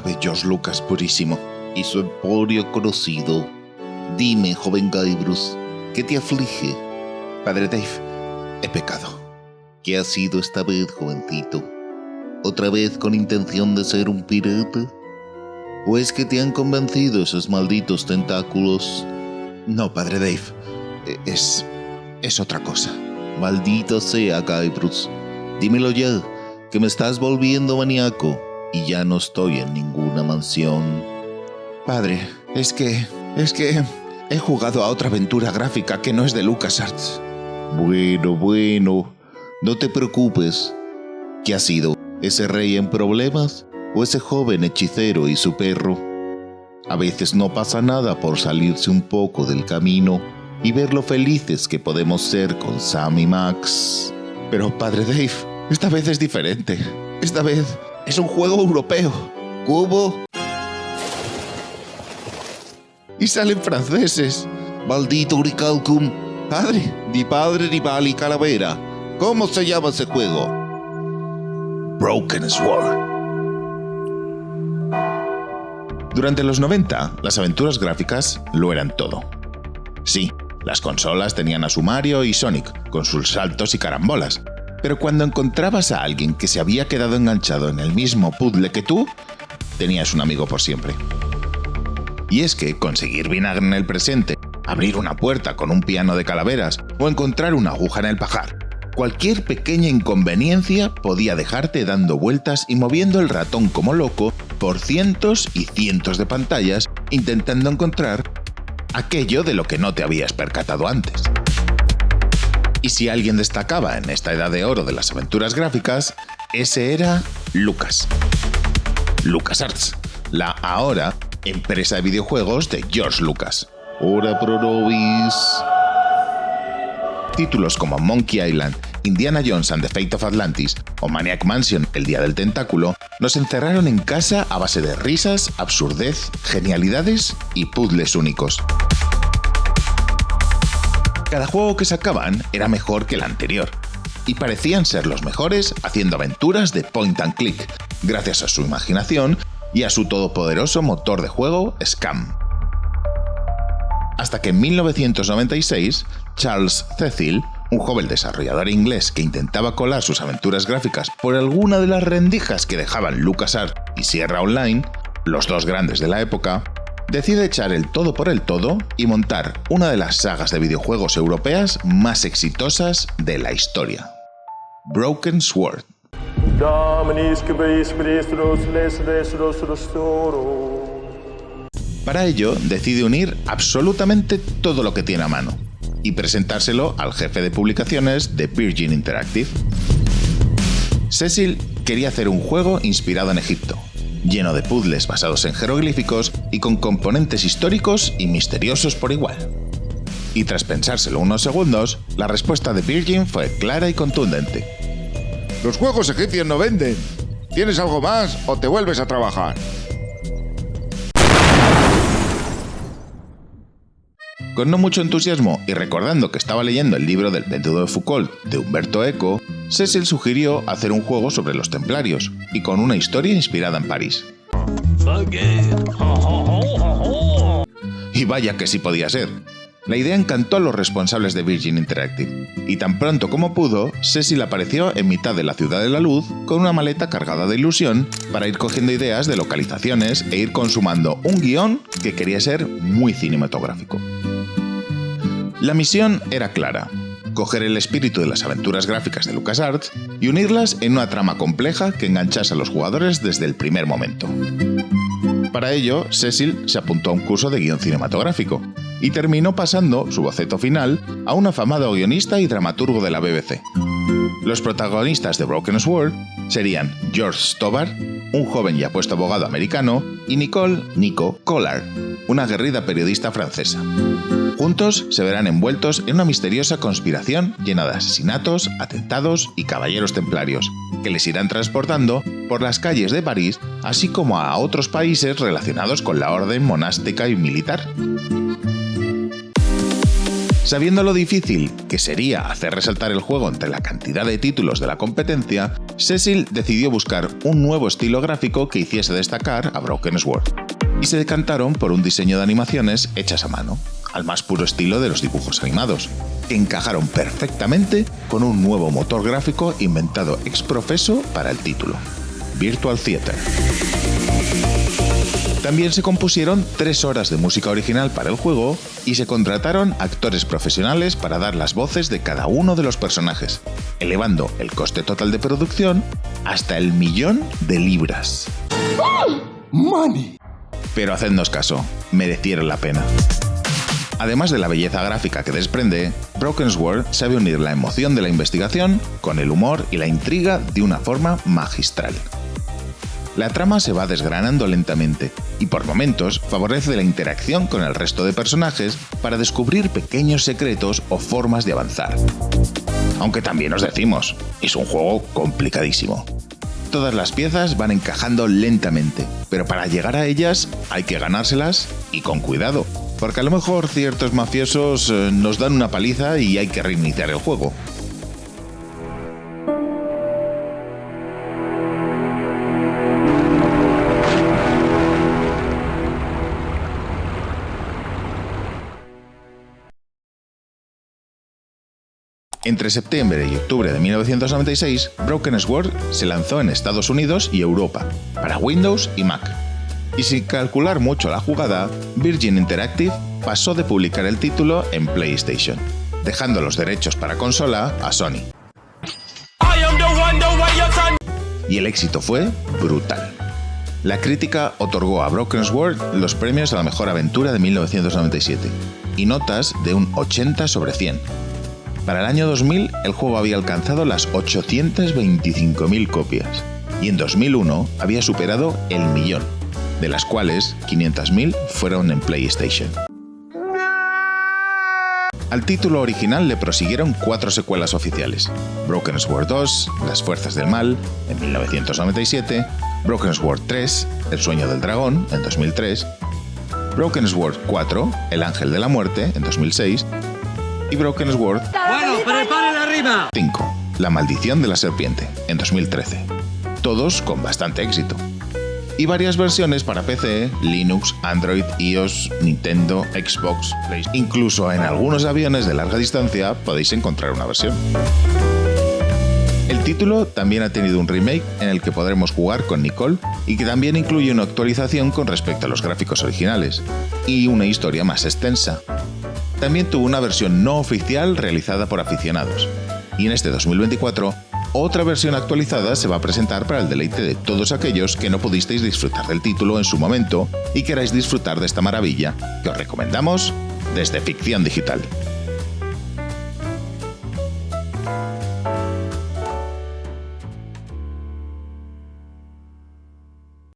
sabe George Lucas purísimo y su emporio conocido. Dime, joven Guybrush, ¿qué te aflige? Padre Dave, he pecado. ¿Qué ha sido esta vez, jovencito? ¿Otra vez con intención de ser un pirata? ¿O es que te han convencido esos malditos tentáculos? No, Padre Dave, es otra cosa. Maldito sea, Guybrush. Dímelo ya, que me estás volviendo maníaco y ya no estoy en ninguna mansión. Padre, es que he jugado a otra aventura gráfica que no es de LucasArts. Bueno, no te preocupes. ¿Qué ha sido? ¿Ese rey en problemas? ¿O ese joven hechicero y su perro? A veces no pasa nada por salirse un poco del camino y ver lo felices que podemos ser con Sam y Max. Pero, Padre Dave, esta vez es diferente. Esta vez es un juego europeo. Cubo. Y salen franceses. Maldito Uricalcum. Padre, ni Bali Calavera. ¿Cómo se llama ese juego? Broken Sword. Durante los 90, las aventuras gráficas lo eran todo. Sí, las consolas tenían a su Mario y Sonic, con sus saltos y carambolas. Pero cuando encontrabas a alguien que se había quedado enganchado en el mismo puzzle que tú, tenías un amigo por siempre. Y es que conseguir vinagre en el presente, abrir una puerta con un piano de calaveras o encontrar una aguja en el pajar, cualquier pequeña inconveniencia podía dejarte dando vueltas y moviendo el ratón como loco por cientos y cientos de pantallas intentando encontrar aquello de lo que no te habías percatado antes. Y si alguien destacaba en esta edad de oro de las aventuras gráficas, ese era LucasArts, la ahora empresa de videojuegos de George Lucas. Ora pro nobis. Títulos como Monkey Island, Indiana Jones and the Fate of Atlantis o Maniac Mansion, El Día del Tentáculo, nos encerraron en casa a base de risas, absurdez, genialidades y puzzles únicos. Cada juego que sacaban era mejor que el anterior, y parecían ser los mejores haciendo aventuras de point and click, gracias a su imaginación y a su todopoderoso motor de juego SCAM. Hasta que en 1996, Charles Cecil, un joven desarrollador inglés que intentaba colar sus aventuras gráficas por alguna de las rendijas que dejaban LucasArts y Sierra Online, los dos grandes de la época, decide echar el todo por el todo y montar una de las sagas de videojuegos europeas más exitosas de la historia: Broken Sword. Para ello, decide unir absolutamente todo lo que tiene a mano y presentárselo al jefe de publicaciones de Virgin Interactive. Cecil quería hacer un juego inspirado en Egipto, lleno de puzzles basados en jeroglíficos y con componentes históricos y misteriosos por igual. Y tras pensárselo unos segundos, la respuesta de Virgin fue clara y contundente: «Los juegos egipcios no venden. ¿Tienes algo más o te vuelves a trabajar?» Con no mucho entusiasmo y recordando que estaba leyendo el libro del método de Foucault de Umberto Eco, Cecil sugirió hacer un juego sobre los templarios y con una historia inspirada en París. Y vaya que sí podía ser. La idea encantó a los responsables de Virgin Interactive, y tan pronto como pudo, Cecil apareció en mitad de la Ciudad de la Luz con una maleta cargada de ilusión para ir cogiendo ideas de localizaciones e ir consumando un guión que quería ser muy cinematográfico. La misión era clara: coger el espíritu de las aventuras gráficas de LucasArts y unirlas en una trama compleja que enganchase a los jugadores desde el primer momento. Para ello, Cecil se apuntó a un curso de guión cinematográfico y terminó pasando su boceto final a un afamado guionista y dramaturgo de la BBC. Los protagonistas de Broken Sword serían George Stobbart, un joven y apuesto abogado americano, y Nico Collard, una aguerrida periodista francesa. Juntos se verán envueltos en una misteriosa conspiración llena de asesinatos, atentados y caballeros templarios, que les irán transportando por las calles de París, así como a otros países relacionados con la orden monástica y militar. Sabiendo lo difícil que sería hacer resaltar el juego entre la cantidad de títulos de la competencia, Cecil decidió buscar un nuevo estilo gráfico que hiciese destacar a Broken Sword, y se decantaron por un diseño de animaciones hechas a mano, al más puro estilo de los dibujos animados, que encajaron perfectamente con un nuevo motor gráfico inventado ex professo para el título, Virtual Theater. También se compusieron 3 horas de música original para el juego y se contrataron actores profesionales para dar las voces de cada uno de los personajes, elevando el coste total de producción hasta el 1.000.000 de libras. ¡Money! Pero hacednos caso, merecieron la pena. Además de la belleza gráfica que desprende, Broken Sword sabe unir la emoción de la investigación con el humor y la intriga de una forma magistral. La trama se va desgranando lentamente y por momentos favorece la interacción con el resto de personajes para descubrir pequeños secretos o formas de avanzar. Aunque también os decimos, es un juego complicadísimo. Todas las piezas van encajando lentamente, pero para llegar a ellas hay que ganárselas y con cuidado, porque a lo mejor ciertos mafiosos nos dan una paliza y hay que reiniciar el juego. Entre septiembre y octubre de 1996, Broken Sword se lanzó en Estados Unidos y Europa, para Windows y Mac. Y sin calcular mucho la jugada, Virgin Interactive pasó de publicar el título en PlayStation, dejando los derechos para consola a Sony. Y el éxito fue brutal. La crítica otorgó a Broken Sword los premios a la mejor aventura de 1997 y notas de un 80 sobre 100. Para el año 2000, el juego había alcanzado las 825.000 copias y en 2001 había superado el 1.000.000, de las cuales 500.000 fueron en PlayStation. Al título original le prosiguieron 4 secuelas oficiales: Broken Sword 2, Las Fuerzas del Mal, en 1997, Broken Sword 3, El Sueño del Dragón, en 2003, Broken Sword 4, El Ángel de la Muerte, en 2006, y Broken Sword 5, La Maldición de la Serpiente, en 2013. Todos con bastante éxito. Y varias versiones para PC, Linux, Android, iOS, Nintendo, Xbox, PlayStation. Incluso en algunos aviones de larga distancia podéis encontrar una versión. El título también ha tenido un remake en el que podremos jugar con Nicole y que también incluye una actualización con respecto a los gráficos originales y una historia más extensa. También tuvo una versión no oficial realizada por aficionados. Y en este 2024, otra versión actualizada se va a presentar para el deleite de todos aquellos que no pudisteis disfrutar del título en su momento y queráis disfrutar de esta maravilla que os recomendamos desde Ficción Digital.